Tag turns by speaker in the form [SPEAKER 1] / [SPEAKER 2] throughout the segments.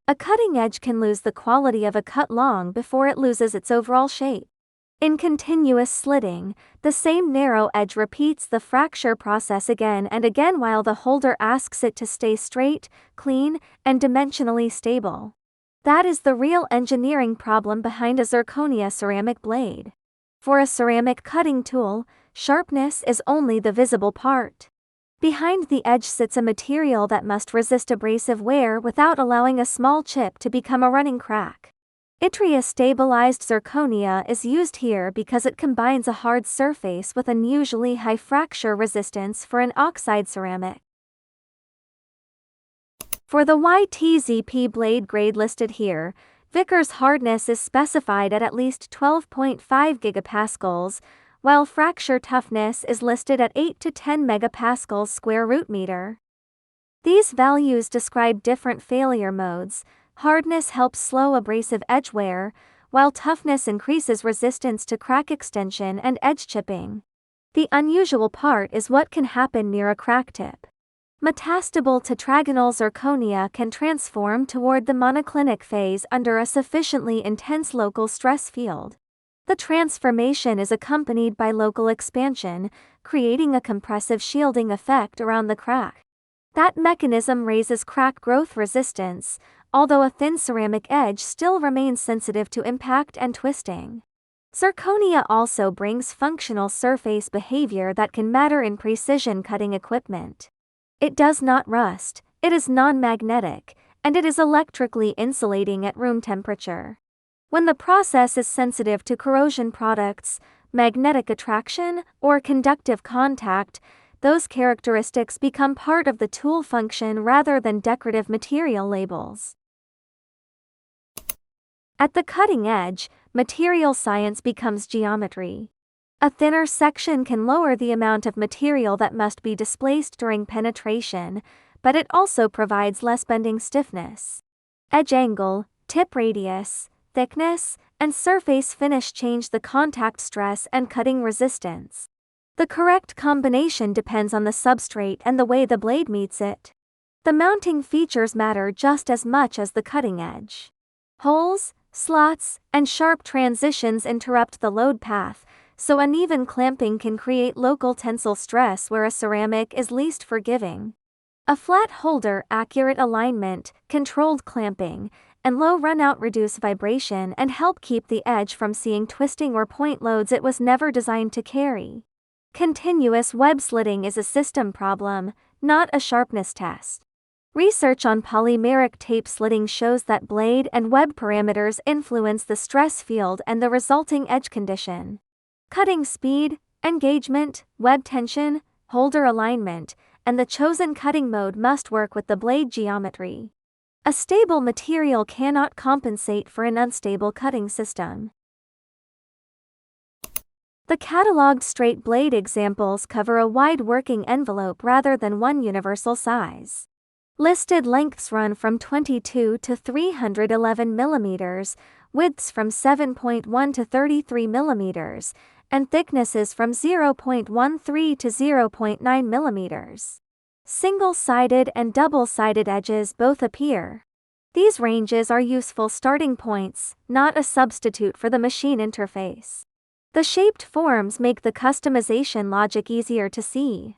[SPEAKER 1] A cutting edge can lose the quality of a cut long before it loses its overall shape. In continuous slitting, the same narrow edge repeats the fracture process again and again while the holder asks it to stay straight, clean, and dimensionally stable. That is the real engineering problem behind a zirconia ceramic blade. For a ceramic cutting tool, sharpness is only the visible part. Behind the edge sits a material that must resist abrasive wear without allowing a small chip to become a running crack. Yttria-stabilized zirconia is used here because it combines a hard surface with unusually high fracture resistance for an oxide ceramic. For the Y-TZP blade grade listed here, Vickers hardness is specified at least 12.5 gigapascals, while fracture toughness is listed at 8 to 10 megapascals square root meter. These values describe different failure modes. Hardness helps slow abrasive edge wear, while toughness increases resistance to crack extension and edge chipping. The unusual part is what can happen near a crack tip. Metastable tetragonal zirconia can transform toward the monoclinic phase under a sufficiently intense local stress field. The transformation is accompanied by local expansion, creating a compressive shielding effect around the crack. That mechanism raises crack growth resistance, although a thin ceramic edge still remains sensitive to impact and twisting. Zirconia also brings functional surface behavior that can matter in precision cutting equipment. It does not rust, it is non-magnetic, and it is electrically insulating at room temperature. When the process is sensitive to corrosion products, magnetic attraction, or conductive contact, those characteristics become part of the tool function rather than decorative material labels. At the cutting edge, material science becomes geometry. A thinner section can lower the amount of material that must be displaced during penetration, but it also provides less bending stiffness. Edge angle, tip radius, thickness, and surface finish change the contact stress and cutting resistance. The correct combination depends on the substrate and the way the blade meets it. The mounting features matter just as much as the cutting edge. Holes, slots, and sharp transitions interrupt the load path, so uneven clamping can create local tensile stress where a ceramic is least forgiving. A flat holder, accurate alignment, controlled clamping, and low runout reduce vibration and help keep the edge from seeing twisting or point loads it was never designed to carry. Continuous web slitting is a system problem, not a sharpness test. Research on polymeric tape slitting shows that blade and web parameters influence the stress field and the resulting edge condition. Cutting speed, engagement, web tension, holder alignment, and the chosen cutting mode must work with the blade geometry. A stable material cannot compensate for an unstable cutting system. The catalogued straight blade examples cover a wide working envelope rather than one universal size. Listed lengths run from 22 to 311 mm, widths from 7.1 to 33 mm, and thicknesses from 0.13 to 0.9 mm. Single-sided and double-sided edges both appear. These ranges are useful starting points, not a substitute for the machine interface. The shaped forms make the customization logic easier to see.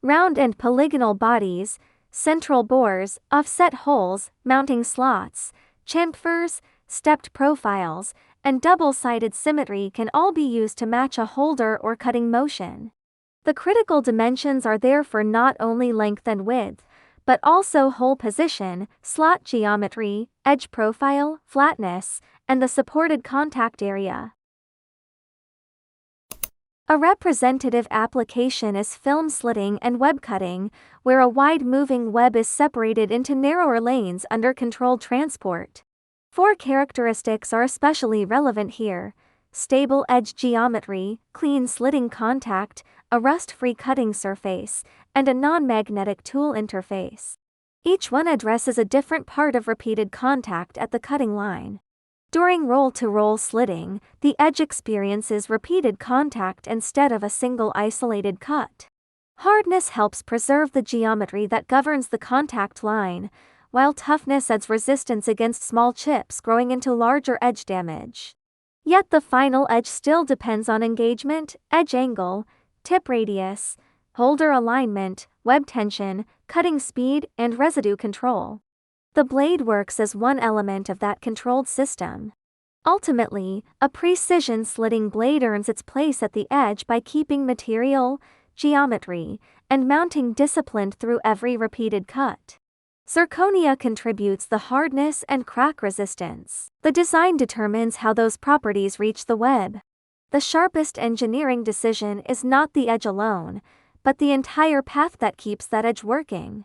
[SPEAKER 1] Round and polygonal bodies, central bores, offset holes, mounting slots, chamfers, stepped profiles, and double-sided symmetry can all be used to match a holder or cutting motion. The critical dimensions are there for not only length and width, but also hole position, slot geometry, edge profile, flatness, and the supported contact area. A representative application is film slitting and web cutting, where a wide moving web is separated into narrower lanes under controlled transport. 4 characteristics are especially relevant here: stable edge geometry, clean slitting contact, a rust-free cutting surface, and a non-magnetic tool interface. Each one addresses a different part of repeated contact at the cutting line. During roll-to-roll slitting, the edge experiences repeated contact instead of a single isolated cut. Hardness helps preserve the geometry that governs the contact line, while toughness adds resistance against small chips growing into larger edge damage. Yet the final edge still depends on engagement, edge angle, tip radius, holder alignment, web tension, cutting speed, and residue control. The blade works as one element of that controlled system. Ultimately, a precision slitting blade earns its place at the edge by keeping material, geometry, and mounting disciplined through every repeated cut. Zirconia contributes the hardness and crack resistance. The design determines how those properties reach the web. The sharpest engineering decision is not the edge alone, but the entire path that keeps that edge working.